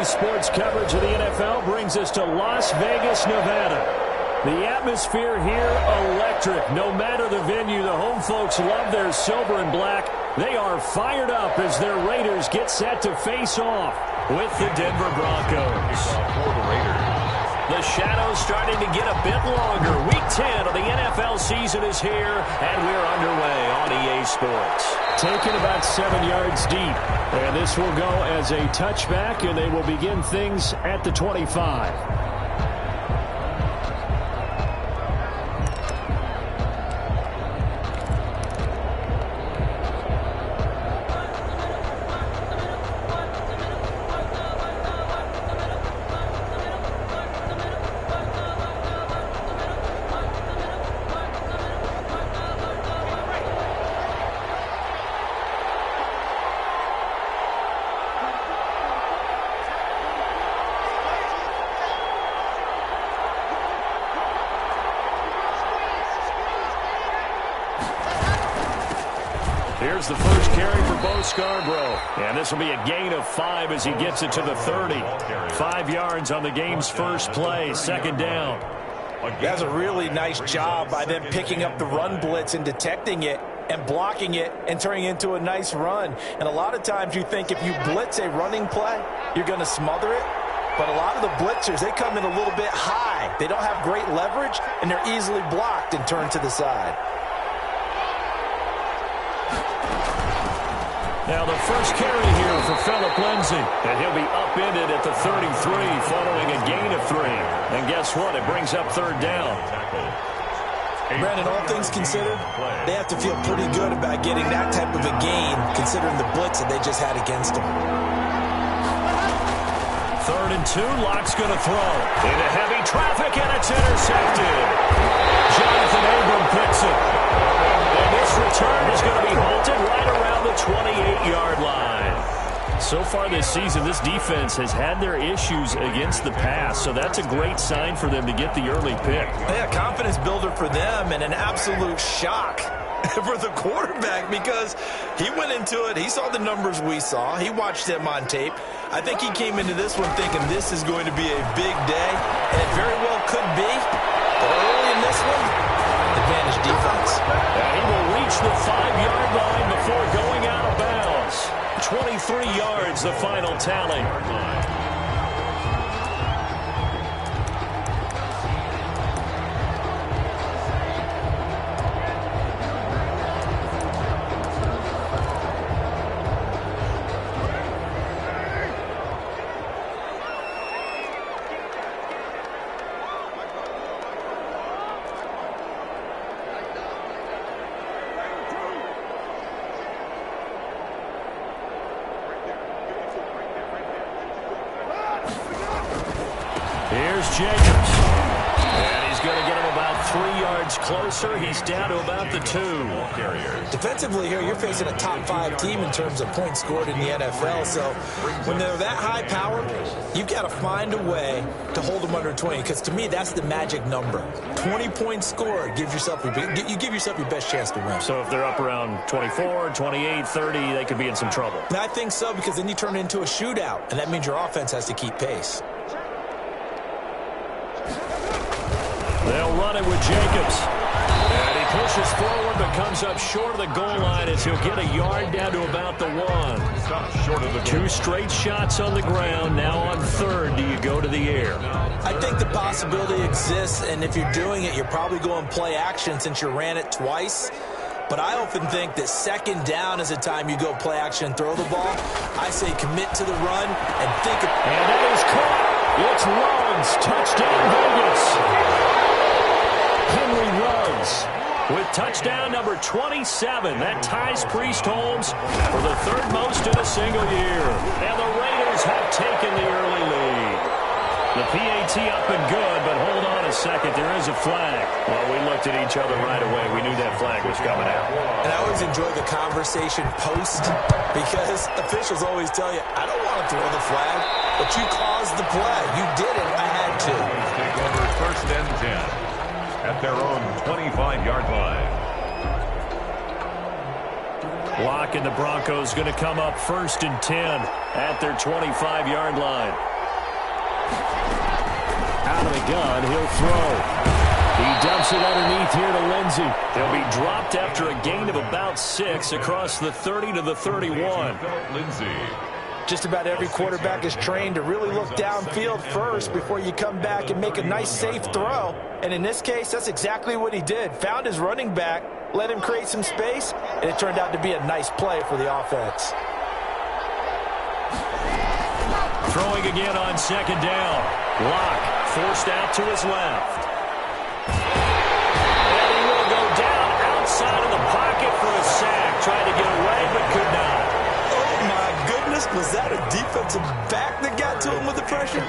Daily sports coverage of the NFL brings us to Las Vegas, Nevada. The atmosphere here, electric. No matter the venue, the home folks love their silver and black. They are fired up as their Raiders get set to face off with the Denver Broncos. For the Raiders. The shadow's starting to get a bit longer. Week 10 of the NFL season is here, and we're underway on EA Sports. Taken about 7 yards deep, and this will go as a touchback, and they will begin things at the 25. Here's the first carry for Bo Scarborough. And this will be a gain of 5 as he gets it to the 30. 5 yards on the game's first play, second down. That's a really nice job by them picking up the run blitz and detecting it and blocking it and turning it into a nice run. And a lot of times you think if you blitz a running play, you're going to smother it. But a lot of the blitzers, they come in a little bit high. They don't have great leverage, and they're easily blocked and turned to the side. Now the first carry here for Phillip Lindsay, and he'll be upended at the 33 following a gain of 3. And guess what? It brings up third down. Brandon, all things considered, they have to feel pretty good about getting that type of a gain considering the blitz that they just had against them. 3rd and 2, Locke's going to throw. Into heavy traffic, and it's intercepted. Jonathan Abram picks it. And this return is going to be halted right around the 28-yard line. So far this season, this defense has had their issues against the pass, so that's a great sign for them to get the early pick. Yeah, confidence builder for them and an absolute shock for the quarterback because he went into it. He saw the numbers we saw. He watched them on tape. I think he came into this one thinking this is going to be a big day, and it very well could be. But early in this one, advantage defense. And he will reach the 5-yard line before going out of bounds. 23 yards, the final tally. Here's Jacobs. And he's going to get him about 3 yards closer. He's down to about the 2. Defensively here, you're facing a top-5 team in terms of points scored in the NFL. So when they're that high-powered, you've got to find a way to hold them under 20. Because to me, that's the magic number. 20 points scored gives yourself you give yourself your best chance to win. So if they're up around 24, 28, 30, they could be in some trouble. And I think so because then you turn it into a shootout, and that means your offense has to keep pace. They'll run it with Jacobs. And he pushes forward but comes up short of the goal line as he'll get a yard down to about the 1. Short of the 2 straight shots on the ground. Now on 3rd, do you go to the air? I think the possibility exists, and if you're doing it, you're probably going play action since you ran it twice. But I often think that 2nd down is the time you go play action and throw the ball. I say commit to the run and think of... And that is caught. It's Ruggs. Touchdown, Vegas. Henry Ruggs with touchdown number 27. That ties Priest Holmes for the 3rd most in a single year. And the Raiders have taken the early lead. The PAT up and good, but hold on a second. There is a flag. Well, we looked at each other right away. We knew that flag was coming out. And I always enjoy the conversation post because officials always tell you, I don't want to throw the flag, but you caused the play. You did it. I had to. Take over 1st and 10 at their own 25-yard line. Locke and the Broncos going to come up 1st and 10 at their 25-yard line. out of the gun. He'll throw. He dumps it underneath here to Lindsey. He'll be dropped after a gain of about 6 across the 30 to the 31. Lindsey. Just about every quarterback is trained to really look downfield first before you come back and make a nice, safe throw. And in this case, that's exactly what he did. Found his running back, let him create some space, and it turned out to be a nice play for the offense. Throwing again on second down. Locke forced out to his left. And he will go down outside of the pocket for a sack. Tried to get away, but could not. Oh, my goodness. Was that a defensive back that got to him with the pressure?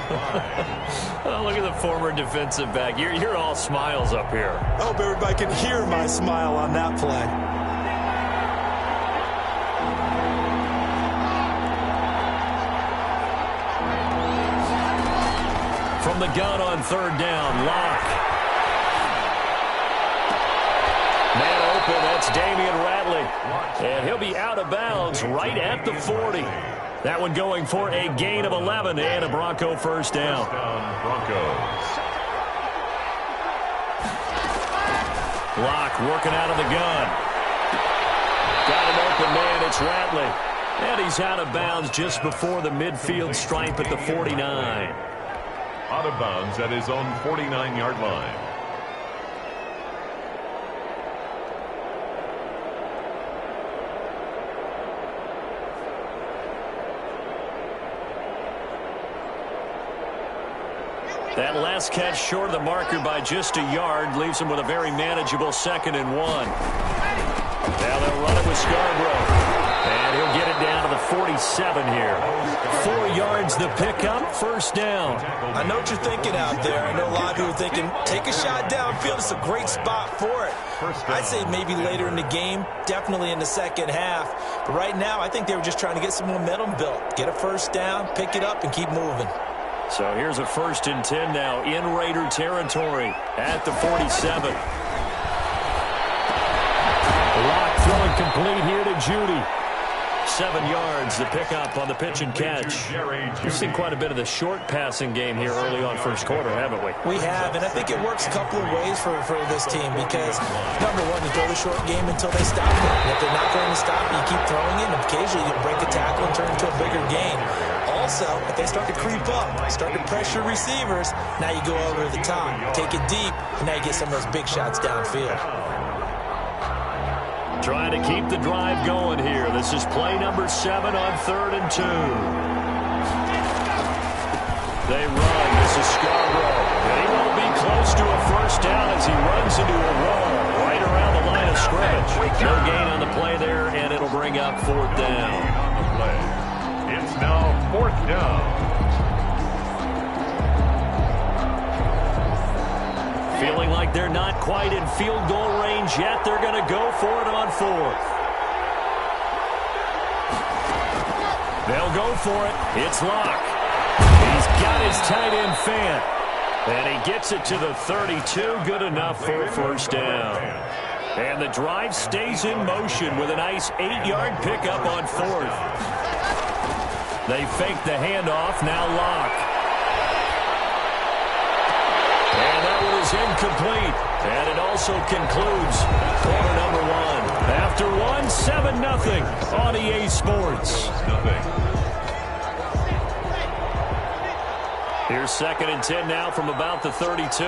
Oh, look at the former defensive back. You're all smiles up here. I hope everybody can hear my smile on that play. From the gun on third down, Locke. Man open, that's Damian Ratley. And he'll be out of bounds right at the 40. That one going for a gain of 11 and a Bronco first down. Broncos. Locke working out of the gun. Got an open man, it's Ratley. And he's out of bounds just before the midfield stripe at the 49. Out of bounds at his own 49-yard line. That last catch short of the marker by just a yard leaves him with a very manageable 2nd and 1. Now they'll run it with Scarborough. And he'll get it down to the 47 here. 4 yards the pickup, first down. I know what you're thinking out there. I know a lot of people are thinking, take a shot downfield. It's a great spot for it. I'd say maybe later in the game, definitely in the second half. But right now, I think they were just trying to get some momentum built. Get a first down, pick it up, and keep moving. So here's a 1st and 10 now in Raider territory at the 47. Locke throwing complete here to Judy. 7 yards, the pickup on the pitch and catch. We've seen quite a bit of the short passing game here early on first quarter, haven't we? We have, and I think it works a couple of ways for this team because, number one, you throw the short game until they stop it. And if they're not going to stop it, you keep throwing it, and occasionally you break a tackle and turn it into a bigger gain. Also, if they start to creep up, start to pressure receivers, now you go over the top, take it deep, and now you get some of those big shots downfield. Trying to keep the drive going here. This is play number 7 on 3rd and 2. They run. This is Scarborough. And he won't be close to a first down as he runs into a wall right around the line of scrimmage. No gain on the play there, and it'll bring up 4th down. It's now 4th down. Feeling like they're not quite in field goal range yet. They're going to go for it on 4th. They'll go for it. It's Locke. He's got his tight end fan. And he gets it to the 32. Good enough for a first down. And the drive stays in motion with a nice 8-yard pickup on 4th. They fake the handoff. Now Locke. And that one is incomplete. And it also concludes quarter number 1. After 1, 7-0 on EA Sports. Here's 2nd and 10 now from about the 32.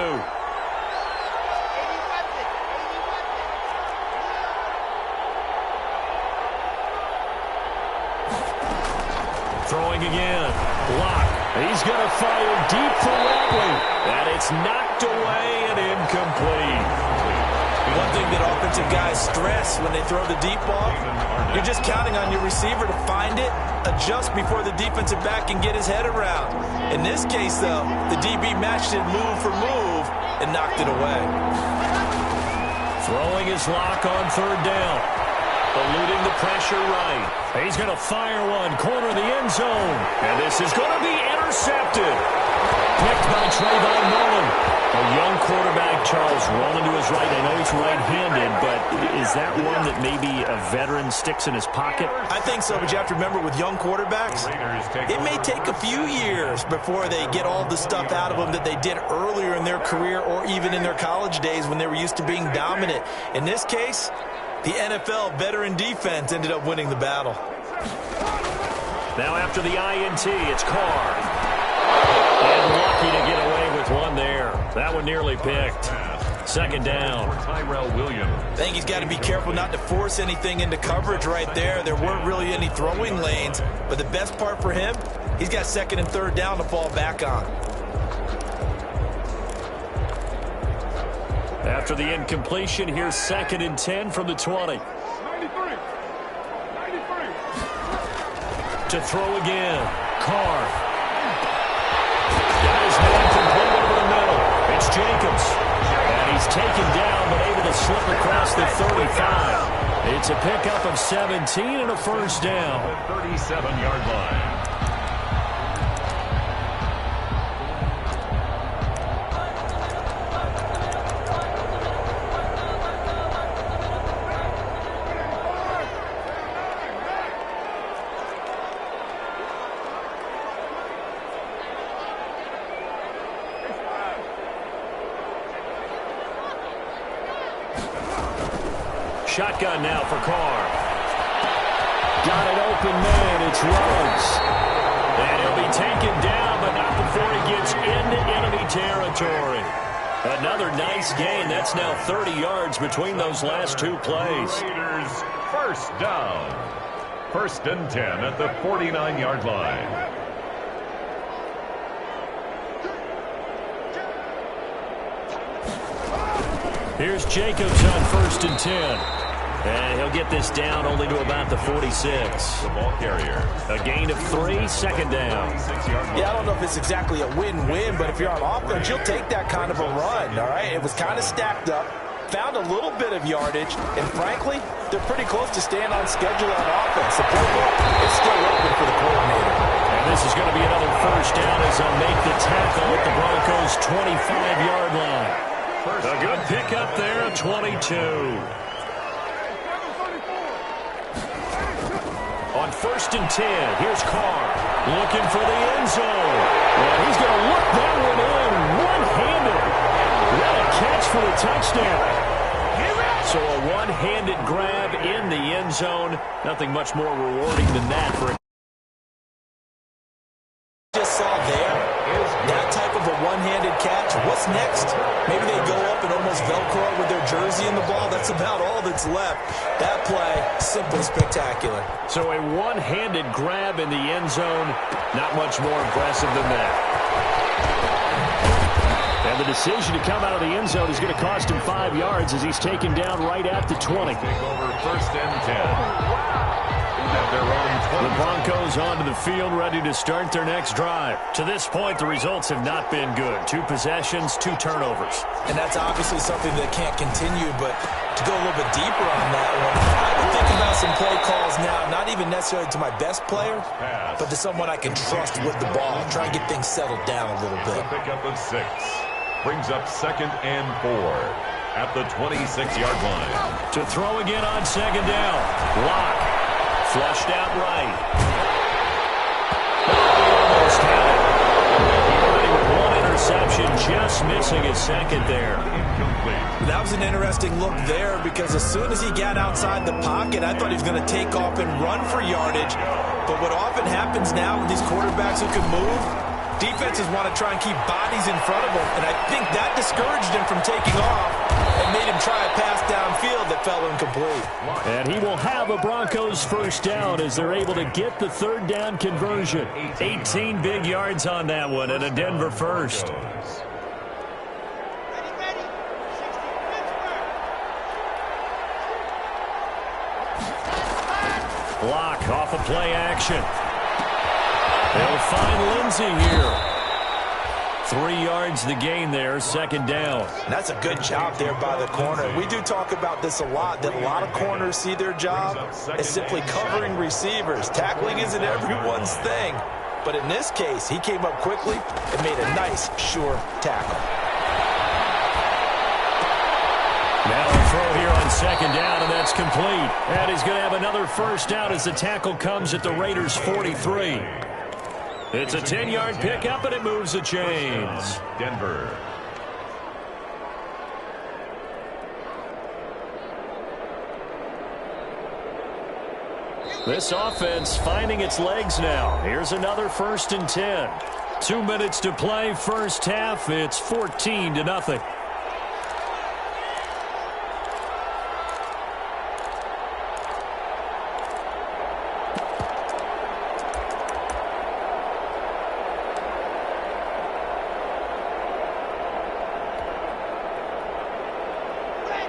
Throwing again. Locke. He's going to fire deep for Ratley. And it's knocked away and incomplete. One thing that offensive guys stress when they throw the deep ball, you're just counting on your receiver to find it, adjust before the defensive back can get his head around. In this case, though, the DB matched it move for move and knocked it away. Throwing his Locke on 3rd down. Eluding the pressure right. He's going to fire one, corner the end zone. And this is going to be intercepted. Picked by Trayvon Mullen. A young quarterback, Charles, rolling to his right. I know he's right-handed, but Is that one that maybe a veteran sticks in his pocket? I think so, but you have to remember with young quarterbacks, it may take a few years before they get all the stuff out of them that they did earlier in their career or even in their college days when they were used to being dominant. In this case, the NFL veteran defense ended up winning the battle. Now after the INT, it's Carr. And lucky to get away with one there. That one nearly picked. Second down. Tyrell Williams. I think he's got to be careful not to force anything into coverage right there. There weren't really any throwing lanes, but the best part for him, he's got second and third down to fall back on. After the incompletion, here's second and 10 from the 20. 93. To throw again. Carr. Got his man complete over the middle. It's Jacobs. And he's taken down, but able to slip across the 35. It's a pickup of 17 and a first down. 37-yard line. Shotgun now for Carr. Got it open man. It's Ruggs. And he'll be taken down, but not before he gets into enemy territory. Another nice gain. That's now 30 yards between those last two plays. Raiders first down. First and 10 at the 49-yard line. Here's Jacobs on first and 10. And he'll get this down only to about the 46. The ball carrier. A gain of 3, second down. Yeah, I don't know if it's exactly a win-win, but if you're on offense, you'll take that kind of a run, all right? It was kind of stacked up, found a little bit of yardage, and frankly, they're pretty close to staying on schedule on offense. The playbook is still open for the coordinator. And this is going to be another first down as they'll make the tackle at the Broncos' 25-yard line. A good pickup there, 22. On first and 10, here's Carr looking for the end zone. And he's going to look that one in one-handed. What a catch for the touchdown. So a one-handed grab in the end zone. Nothing much more rewarding than that for a just saw there, that type of a one-handed catch. What's next? Maybe they go up and almost Velcro with their jersey in the ball. That's about all that's left. That play, simply spectacular. So a one-handed grab in the end zone, not much more impressive than that. And the decision to come out of the end zone is going to cost him 5 yards as he's taken down right at the 20. Take over first and 10. At their own 20. The Broncos onto the field, ready to start their next drive. To this point, the results have not been good. 2 possessions, 2 turnovers. And that's obviously something that can't continue, but to go a little bit deeper on that one, I would think about some play calls now, not even necessarily to my best player, but to someone I can trust with the ball. Try and get things settled down a little bit. A pickup of 6. Brings up second and 4 at the 26-yard line. To throw again on second down. Lock. Flushed out right. Almost had it. With one interception, just missing his second there. Incomplete. That was an interesting look there because as soon as he got outside the pocket, I thought he was going to take off and run for yardage. But what often happens now with these quarterbacks who can move, defenses want to try and keep bodies in front of them, and I think that discouraged him from taking off and made him try a pass downfield that fell incomplete. And he will have a Broncos first down as they're able to get the third down conversion. 18 big yards on that one and a Denver first. Block off a play action. They'll find Lindsey here. 3 yards the gain there, second down. That's a good job there by the corner. We do talk about this a lot, that a lot of corners see their job as simply covering receivers. Tackling isn't everyone's thing. But in this case, he came up quickly and made a nice, sure tackle. Now a throw here on second down, and that's complete. And he's going to have another first down as the tackle comes at the Raiders' 43. It's a 10-yard pickup, and it moves the chains. Denver. This offense finding its legs now. Here's another 1st and 10. 2 minutes to play, first half. It's 14-0.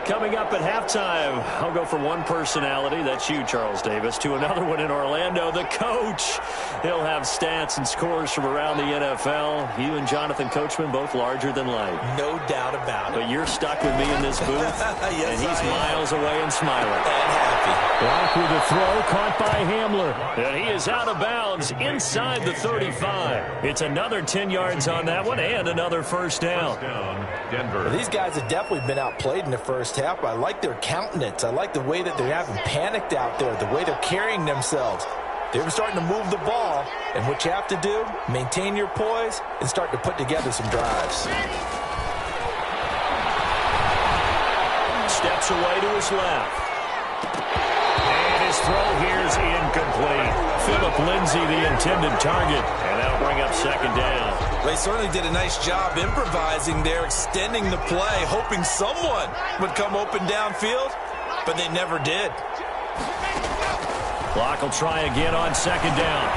Coming up at halftime, I'll go from one personality, that's you, Charles Davis, to another one in Orlando, the coach. He'll have stats and scores from around the NFL. You and Jonathan Coachman, both larger than life. No doubt about it. But you're stuck with me in this booth, yes, and he's miles away and smiling. And happy. Block with a throw, caught by Hamler. And he is out of bounds inside the 35. It's another 10 yards on that one and another first down. Denver. Well, these guys have definitely been outplayed in the first half. I like their countenance. I like the way that they haven't panicked out there, the way they're carrying themselves. They're starting to move the ball, and what you have to do, maintain your poise and start to put together some drives. Steps away to his left. And his throw here is incomplete. Phillip Lindsay, the intended target, and that'll bring up second down. They certainly did a nice job improvising there, extending the play, hoping someone would come open downfield, but they never did. Clock will try again on second down.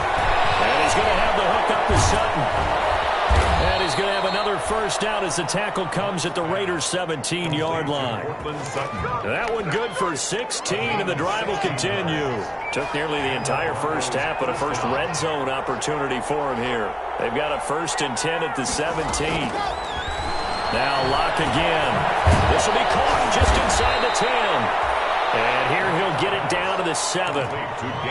And he's going to have the hook up to Sutton. And he's going to have another first down as the tackle comes at the Raiders' 17-yard line. That one good for 16, and the drive will continue. Took nearly the entire first half, but a first red zone opportunity for him here. They've got a 1st and 10 at the 17. Now Locke again. This will be caught just inside the 10. And here he'll get it down to the 7.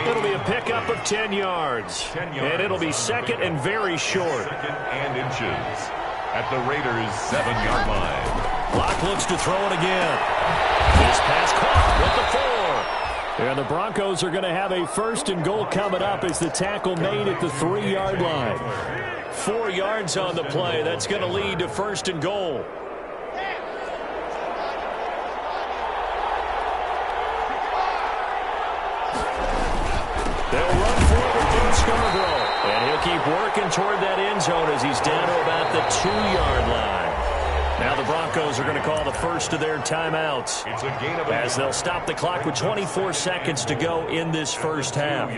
It'll be a pickup of 10 yards. And it'll be second and very short. Second and inches at the Raiders' 7-yard line. Locke looks to throw it again. This pass caught with the 4. And the Broncos are going to have a 1st and goal coming up as the tackle made at the 3-yard line. 4 yards on the play. That's going to lead to 1st and goal. They'll run forward to Scarborough. And he'll keep working toward that end zone as he's down to about the 2-yard line. Now the Broncos are going to call the first of their timeouts as they'll stop the clock with 24 seconds to go in this first half.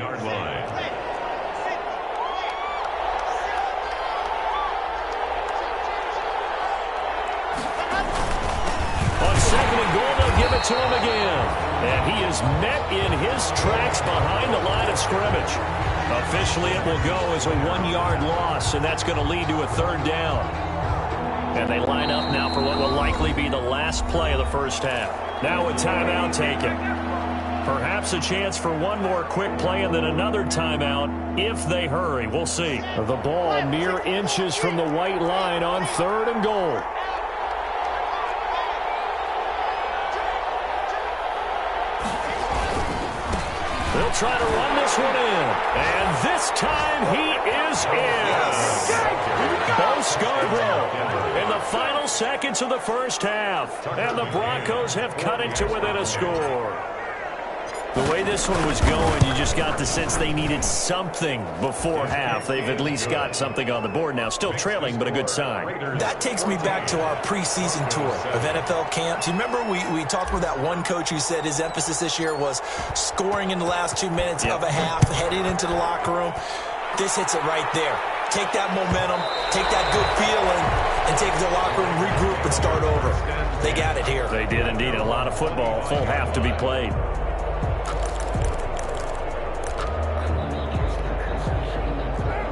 On second and goal, they'll give it to him again. And he is met in his tracks behind the line of scrimmage. Officially, it will go as a 1-yard loss, and that's going to lead to a 3rd down. And they line up now for what will likely be the last play of the first half. Now a timeout taken. Perhaps a chance for one more quick play and then another timeout if they hurry. We'll see. The ball mere inches from the white line on 3rd and goal. They'll try to run this one in. And this time he is in. Bo Scarborough in the final seconds of the first half. And the Broncos have cut it to within a score. The way this one was going, you just got the sense they needed something before half. They've at least got something on the board now. Still trailing, but a good sign. That takes me back to our preseason tour of NFL camps. You remember we talked with that one coach who said his emphasis this year was scoring in the last 2 minutes of a half, heading into the locker room. This hits it right there. Take that momentum, take that good feeling, and take the locker room, regroup, and start over. They got it here. They did indeed. A lot of football, full half to be played.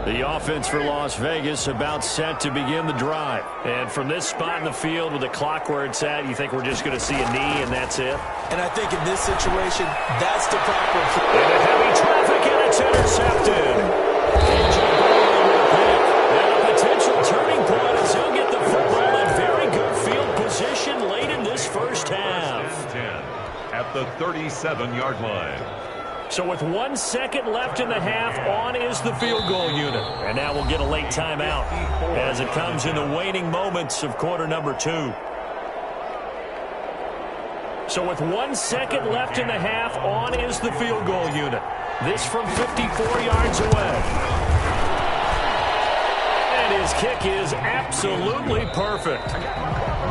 The offense for Las Vegas about set to begin the drive. And from this spot in the field with the clock where it's at, you think we're just going to see a knee and that's it? And I think in this situation, that's the proper... Into heavy traffic and it's intercepted. And a potential turning point as he'll get the football in very good field position late in this first first half. First and 10 at the 37-yard line. So with 1 second left in the half, on is the field goal unit. And now we'll get a late timeout as it comes in the waning moments of quarter number 2. So with 1 second left in the half, on is the field goal unit. This from 54 yards away. And his kick is absolutely perfect.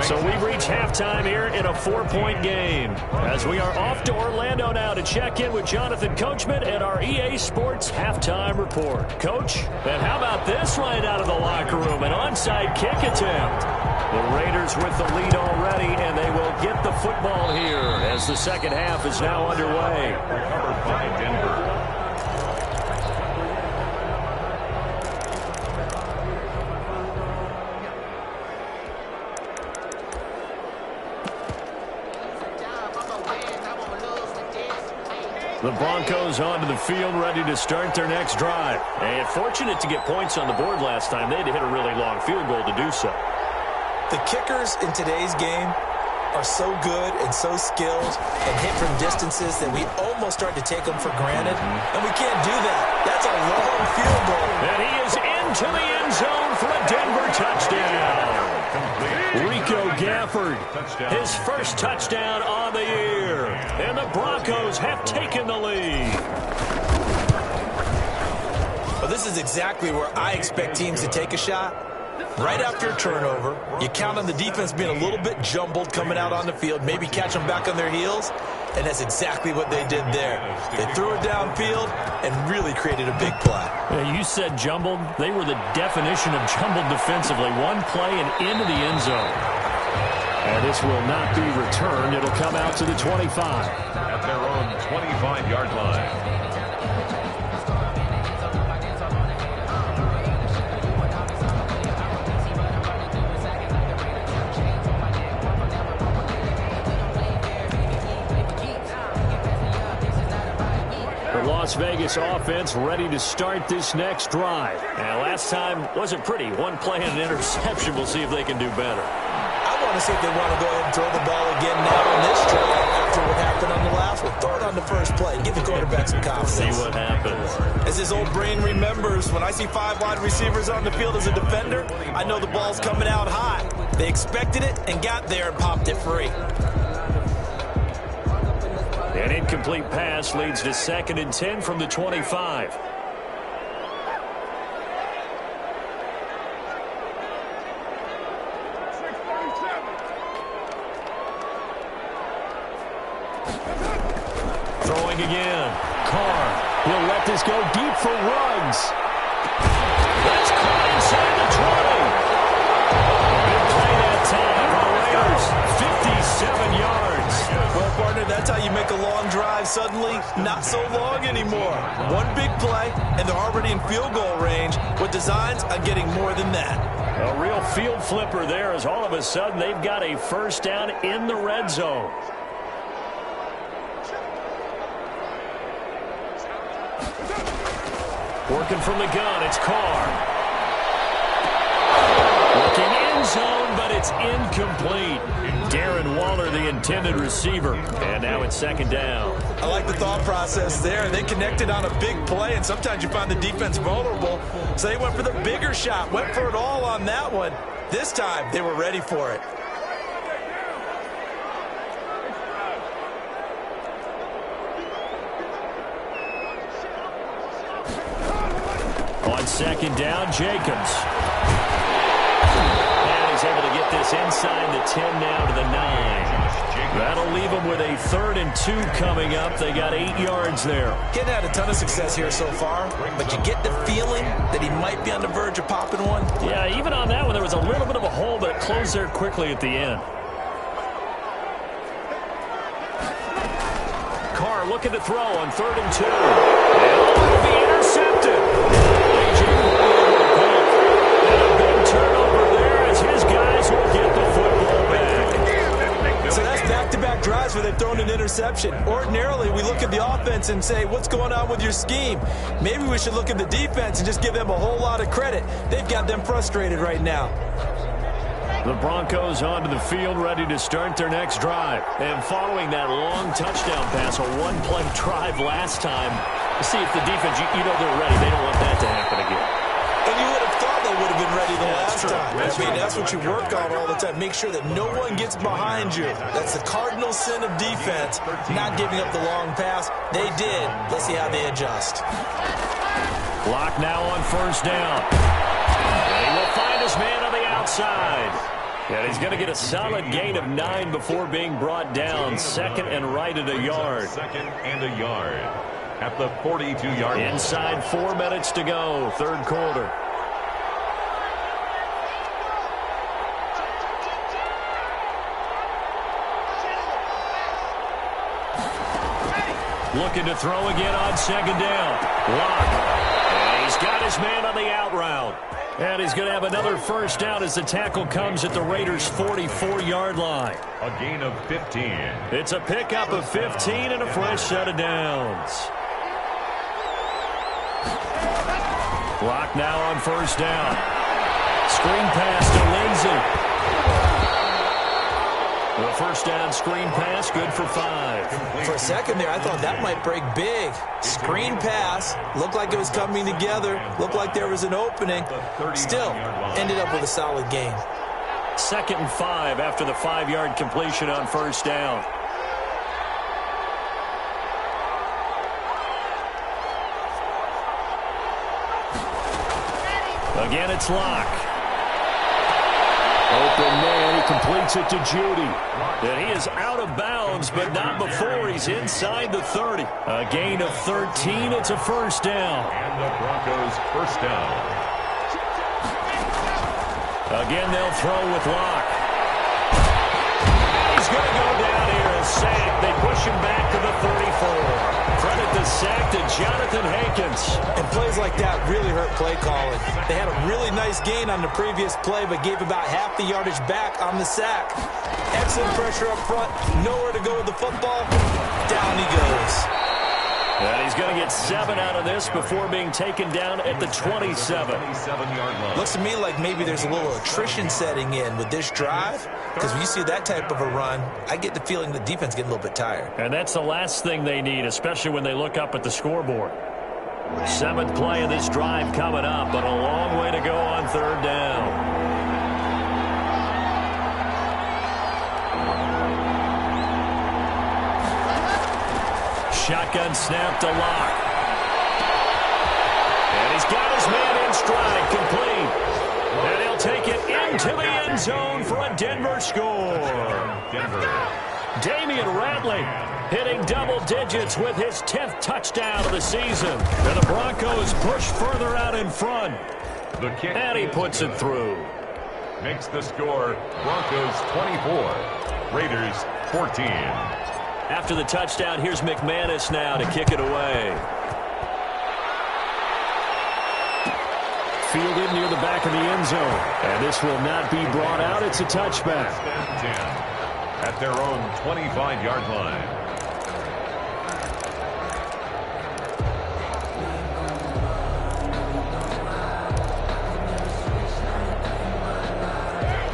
So we reach halftime here in a 4-point game as we are off to Orlando now to check in with Jonathan Coachman and our EA Sports halftime report. Coach, and how about this right out of the locker room? An onside kick attempt. The Raiders with the lead already, and they will get the football here as the second half is now underway. Recovered by Denver. The Broncos onto the field, ready to start their next drive. And fortunate to get points on the board last time. They had to hit a really long field goal to do so. The kickers in today's game are so good and so skilled and hit from distances that we almost start to take them for granted. And we can't do that. That's a long field goal. And he is into the end zone for a Denver touchdown. Rico Gafford, his first touchdown on the year. And the Broncos have taken the lead. Well, this is exactly where I expect teams to take a shot. Right after a turnover, you count on the defense being a little bit jumbled coming out on the field, maybe catch them back on their heels, and that's exactly what they did there. They threw it downfield and really created a big play. Yeah, you said jumbled. They were the definition of jumbled defensively. One play and into the end zone. And this will not be returned. It'll come out to the 25. At their own 25-yard line. Las Vegas offense ready to start this next drive. And last time wasn't pretty. One play and an interception. We'll see if they can do better. I want to see if they want to go ahead and throw the ball again now on this drive after what happened on the last one. Throw it on the first play. Give the quarterback some confidence. See what happens. As his old brain remembers, when I see 5 wide receivers on the field as a defender, I know the ball's coming out high. They expected it and got there and popped it free. An incomplete pass leads to 2nd and 10 from the 25. Throwing again. Carr will let this go deep for Ruggs. That's caught inside the 20. Big play that time for the Raiders. 57 yards. Well, partner, that's how you make a long drive suddenly not so long anymore. One big play, and they're already in field goal range with designs on getting more than that. A real field flipper there as all of a sudden they've got a first down in the red zone. Working from the gun, it's Carr. Working end zone, but it's incomplete. Darren Waller, the intended receiver. And now it's 2nd down. I like the thought process there. They connected on a big play, and sometimes you find the defense vulnerable. So they went for the bigger shot, went for it all on that one. This time, they were ready for it. On 2nd down, Jacobs. And he's able to get this inside the 10 now to the 9. That'll leave them with a 3rd and 2 coming up. They got 8 yards there. Getting had a ton of success here so far, but you get the feeling that he might be on the verge of popping one. Yeah, even on that one, there was a little bit of a hole, but it closed there quickly at the end. Carr looking to throw on 3rd and 2. And it'll be intercepted. And a big turnover there as his guys will get the football back. So that's back-to-back drives where they've thrown an interception. Ordinarily, we look at the offense and say, what's going on with your scheme? Maybe we should look at the defense and just give them a whole lot of credit. They've got them frustrated right now. The Broncos onto the field, ready to start their next drive. And following that long touchdown pass, a one-play drive last time, to see if the defense, you know they're ready. They don't want that to happen again. And you would have thought they would have been ready the last time. That's what you work on all the time. Make sure that no one gets behind you. That's the cardinal sin of defense, not giving up the long pass. They did. Let's see how they adjust. Clock now on first down. And he will find his man on the outside. And he's going to get a solid gain of 9 before being brought down. Second and right at a yard. Second and a yard at the 42-yard line. Inside 4 minutes to go, third quarter. Looking to throw again on second down. Lock. And he's got his man on the out route. And he's going to have another first down as the tackle comes at the Raiders' 44-yard line. A gain of 15. It's a pickup of 15 and a fresh set of downs. Clock now on first down. Screen pass to Lindsey. The first down screen pass, good for 5. For a second there, I thought that might break big. Screen pass, looked like it was coming together, looked like there was an opening. Still, ended up with a solid gain. Second and 5 after the 5-yard completion on first down. Again, it's Lock. Open man, he completes it to Judy. And he is out of bounds, but not before he's inside the 30. A gain of 13, it's a first down. And the Broncos first down. Again, they'll throw with Lock. He's going to go down here and sack. They push him back to the 34. Credit the sack to Jonathan Hankins. And plays like that really hurt play calling. They had a really nice gain on the previous play, but gave about half the yardage back on the sack. Excellent pressure up front. Nowhere to go with the football. Down he goes. And he's going to get 7 out of this before being taken down at the 27. 27-yard line. Looks to me like maybe there's a little attrition setting in with this drive, because when you see that type of a run, I get the feeling the defense getting a little bit tired. And that's the last thing they need, especially when they look up at the scoreboard. 7th play of this drive coming up, but a long way to go on third down. Shotgun snap to Lock. And he's got his man in stride, complete. And he'll take it into the end zone for a Denver score. Damian Ratley hitting double digits with his 10th touchdown of the season. And the Broncos push further out in front. The kick. And he puts it through. Makes the score Broncos 24, Raiders 14. After the touchdown, here's McManus now to kick it away. Fielded near the back of the end zone. And this will not be brought out. It's a touchback. 10 at their own 25-yard line.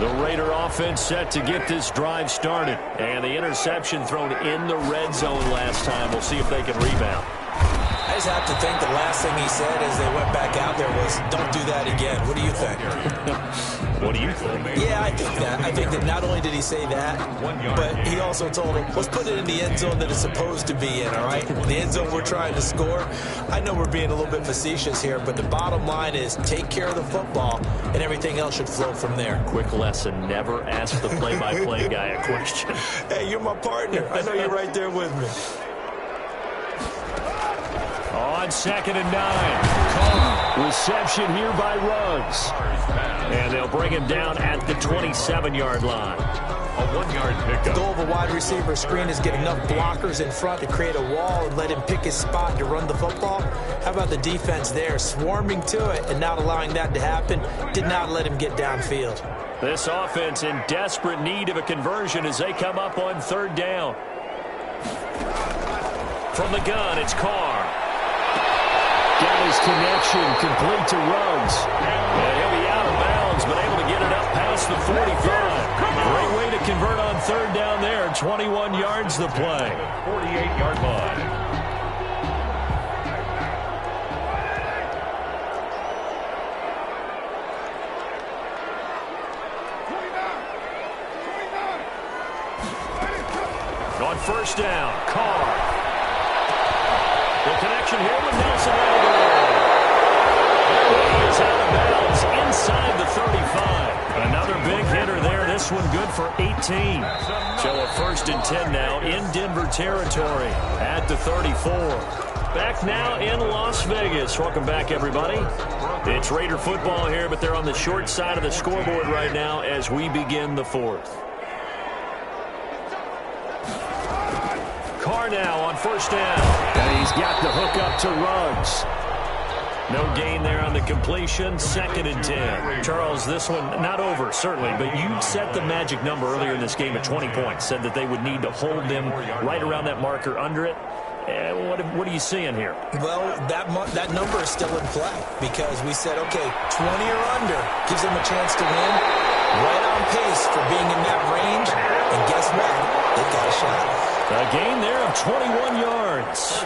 The Raider offense set to get this drive started. And the interception thrown in the red zone last time. We'll see if they can rebound. I just have to think the last thing he said as they went back out there was, don't do that again. What do you think? What do you think? Yeah, I think that. I think that not only did he say that, but he also told him, let's put it in the end zone that it's supposed to be in, all right? The end zone we're trying to score. I know we're being a little bit facetious here, but the bottom line is take care of the football, and everything else should flow from there. Quick lesson, never ask the play-by-play guy a question. Hey, you're my partner. I know you're right there with me. On 2nd and 9. Reception here by Ruggs. And they'll bring him down at the 27-yard line. A 1-yard pickup. The goal of a wide receiver screen is get enough blockers in front to create a wall and let him pick his spot to run the football. How about the defense there, swarming to it and not allowing that to happen? Did not let him get downfield. This offense in desperate need of a conversion as they come up on 3rd down. From the gun, it's Carr. Got his connection, complete to Ruggs. And he'll be out of bounds Jones, but able to get it up past the 45. Great way to convert on third down there. 21 yards the play. 48-yard line. On first down, Carr. The connection here with Nelson Aguilar. He is out of bounds inside the 35. Another big hitter there. This one good for 18. So a first and 10 now in Denver territory at the 34. Back now in Las Vegas. Welcome back, everybody. It's Raider football here, but they're on the short side of the scoreboard right now as we begin the fourth. Carr now on first down. And he's got the hook up to Ruggs. No gain there on the completion. Second and 10. Charles, this one not over, certainly, but you set the magic number earlier in this game at 20 points. Said that they would need to hold them right around that marker under it. What are you seeing here? Well, that number is still in play because we said, okay, 20 or under gives them a chance to win. Right on pace for being in that range. And guess what? They've got a shot. A gain there of 21 yards.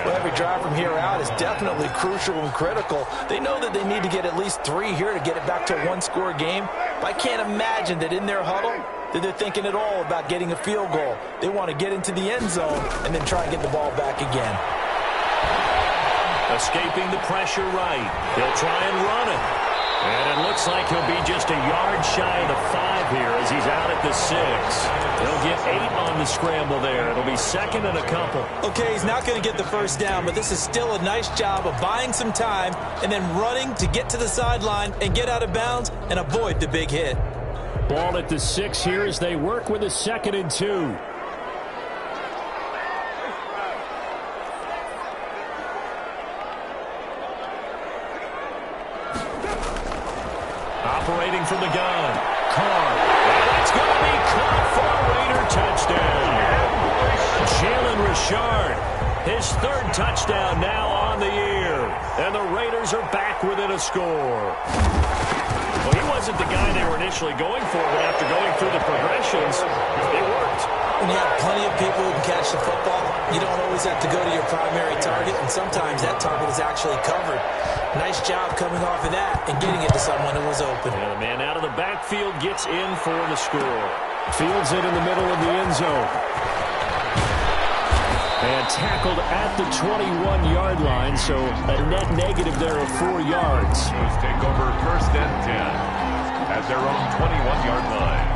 Well, every drive from here out is definitely crucial and critical. They know that they need to get at least 3 here to get it back to a one-score game. But I can't imagine that in their huddle that they're thinking at all about getting a field goal. They want to get into the end zone and then try and get the ball back again. Escaping the pressure right. He'll try and run it. And it looks like he'll be just a yard shy of the 5 here as he's out at the 6. He'll get 8 on the scramble there. It'll be second and a couple. Okay, he's not going to get the first down, but this is still a nice job of buying some time and then running to get to the sideline and get out of bounds and avoid the big hit. Ball at the 6 here as they work with a second and 2. Operating from the gun. Carr. And it's going to be caught for a Raider touchdown. Jalen Richard, his 3rd touchdown now on the year. And the Raiders are back within a score. Well, he wasn't the guy they were initially going for, but after going through the progressions, it worked. When you have plenty of people who can catch the football, you don't always have to go to your primary target, and sometimes that target is actually covered. Nice job coming off of that and getting it to someone who was open. And the man out of the backfield gets in for the score. Fields it in the middle of the end zone. And tackled at the 21-yard line, so a net negative there of 4 yards. Take over first and 10 at their own 21-yard line.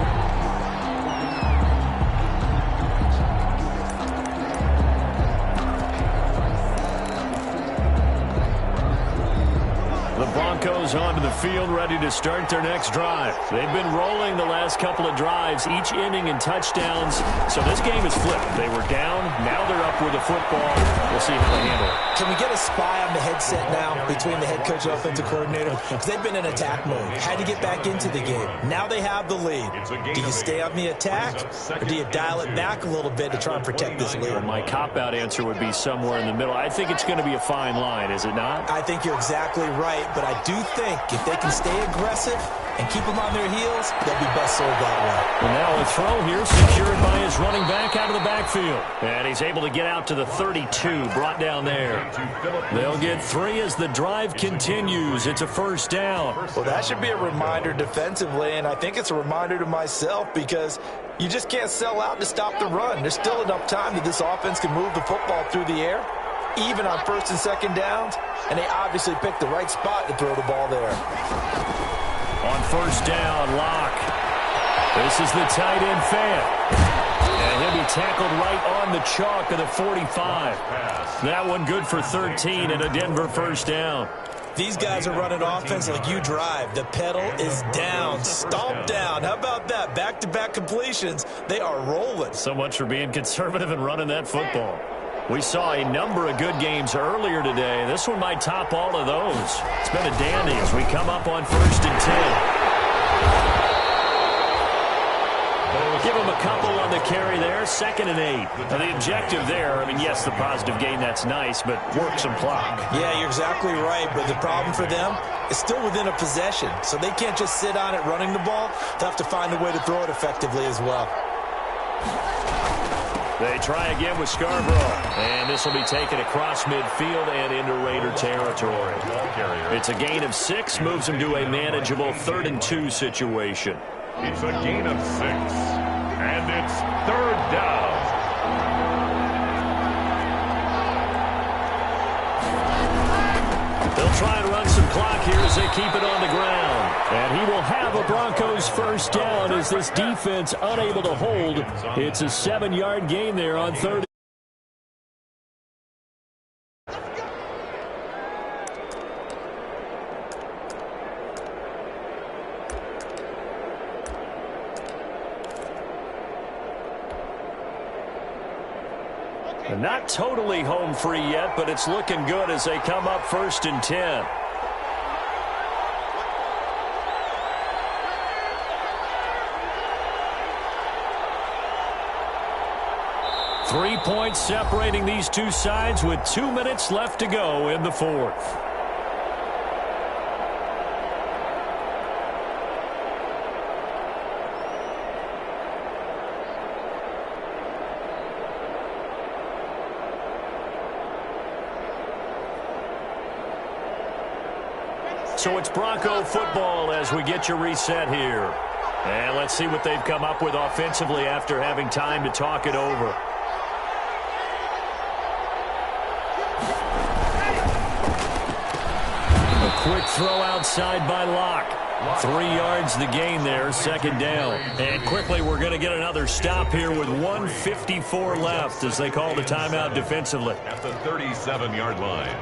The Broncos onto the field, ready to start their next drive. They've been rolling the last couple of drives, each inning in touchdowns. So this game is flipped. They were down, now they're up with the football. We'll see how they handle it. Can we get a spy on the headset now between the head coach and offensive coordinator? Because they've been in attack mode. Had to get back into the game. Now they have the lead. Do you stay on the attack, or do you dial it back a little bit to try and protect this lead? Well, my cop-out answer would be somewhere in the middle. I think it's going to be a fine line, is it not? I think you're exactly right, but I do think if they can stay aggressive and keep them on their heels, they'll be best served that way. Well, now a throw here secured by his running back out of the backfield. And he's able to get out to the 32, brought down there. They'll get 3 as the drive continues. It's a first down. Well, that should be a reminder defensively, and I think it's a reminder to myself because you just can't sell out to stop the run. There's still enough time that this offense can move the football through the air, even on first and second downs, and they obviously picked the right spot to throw the ball there. On first down, Locke. This is the tight end fan. And he'll be tackled right on the chalk of the 45. That one good for 13 and a Denver first down. These guys are running offense like you drive. The pedal is down, stomp down. How about that? Back-to-back completions. They are rolling. So much for being conservative and running that football. We saw a number of good games earlier today. This one might top all of those. It's been a dandy as we come up on first and 10. Give him a couple on the carry there, 2nd and 8. Now the objective there, I mean, yes, the positive gain, that's nice, but work some clock. Yeah, you're exactly right, but the problem for them is still within a possession, so they can't just sit on it running the ball. They'll have to find a way to throw it effectively as well. They try again with Scarborough, and this will be taken across midfield and into Raider territory. It's a gain of 6, moves them to a manageable 3rd and 2 situation. It's a gain of 6, and it's 3rd down. They'll try and run some clock here as they keep it on the ground. And he will have a Broncos first down as this defense unable to hold. It's a 7-yard gain there on 3rd. Not totally home free yet, but it's looking good as they come up 1st and 10. Three points separating these two sides with 2 minutes left to go in the 4th. So it's Bronco football as we get you reset here. And let's see what they've come up with offensively after having time to talk it over. A quick throw outside by Locke. 3 yards the gain there, 2nd down. And quickly we're going to get another stop here with 1:54 left as they call the timeout defensively. At the 37-yard line.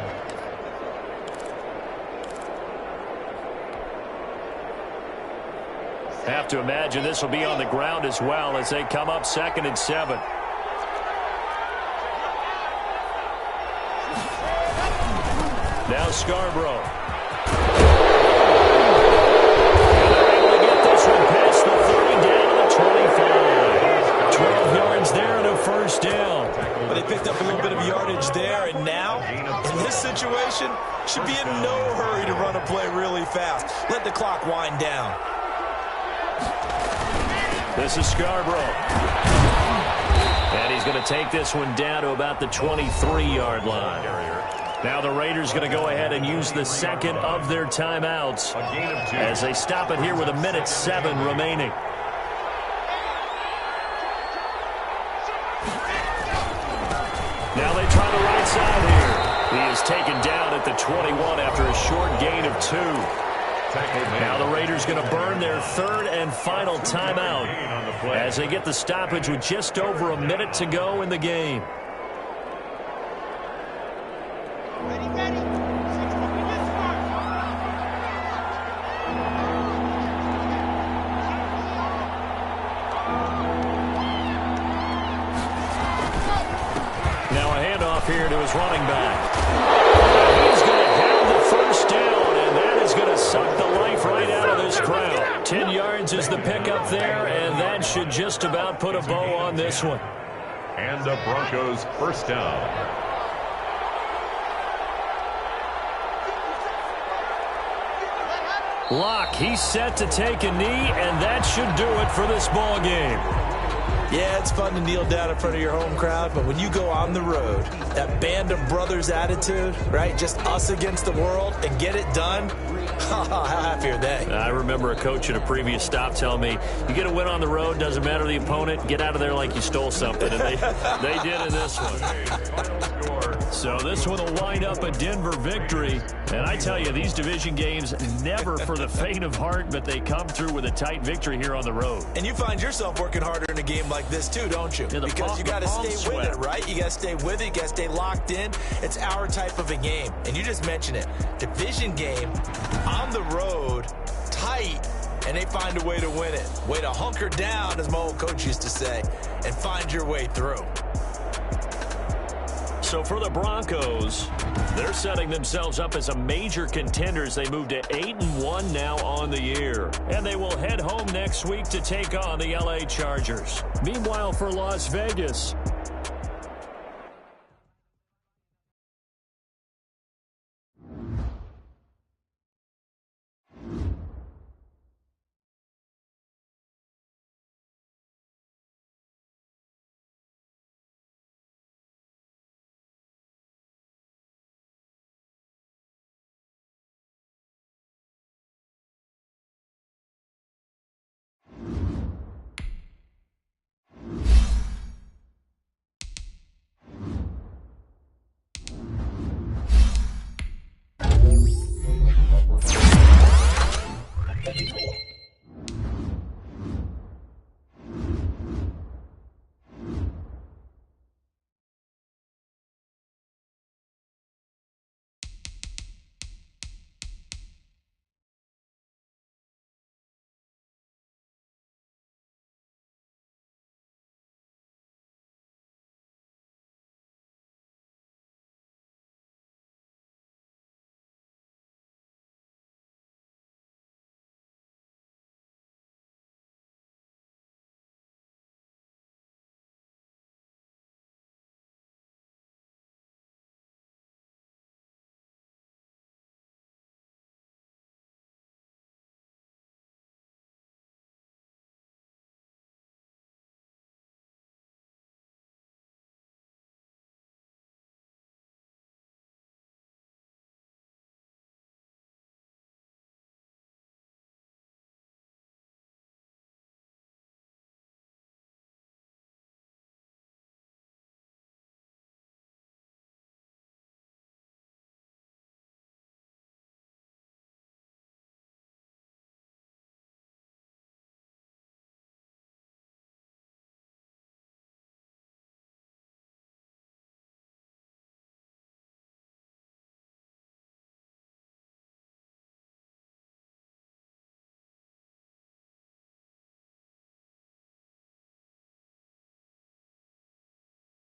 Have to imagine this will be on the ground as well as they come up 2nd and 7. Now Scarborough. And they're able to get this one past the 30 down to the 25. 12 yards there and a first down. But they picked up a little bit of yardage there, and now, in this situation, should be in no hurry to run a play really fast. Let the clock wind down. This is Scarborough. And he's going to take this one down to about the 23-yard line. Now the Raiders going to go ahead and use the 2nd of their timeouts as they stop it here with 1:07 remaining. Now they try the right side here. He is taken down at the 21 after a short gain of 2. Now the Raiders going to burn their 3rd and final timeout as they get the stoppage with just over a minute to go in the game. Now a handoff here to his running back. He's going to have the first down, and that is going to suck the life right out of this crowd. 10 yards is the pickup there, and that should just about put a bow on this one. And the Broncos first down. Locke, he's set to take a knee, and that should do it for this ball game. Yeah, it's fun to kneel down in front of your home crowd, but when you go on the road, that band of brothers attitude, right, just us against the world, and get it done, how happy are they? I remember a coach at a previous stop telling me, you get a win on the road, doesn't matter the opponent, get out of there like you stole something, and they did in this one. So this one will wind up a Denver victory, and I tell you, these division games never for the faint of heart, but they come through with a tight victory here on the road. And you find yourself working harder in a game like this too, don't you? Yeah, because you got to stay with it, right? You got to stay with it. You got to stay locked in. It's our type of a game. And you just mentioned it. Division game, on the road, tight, and they find a way to win it. Way to hunker down, as my old coach used to say, and find your way through. So for the Broncos, they're setting themselves up as a major contender as they move to 8-1 now on the year. And they will head home next week to take on the LA Chargers. Meanwhile, for Las Vegas,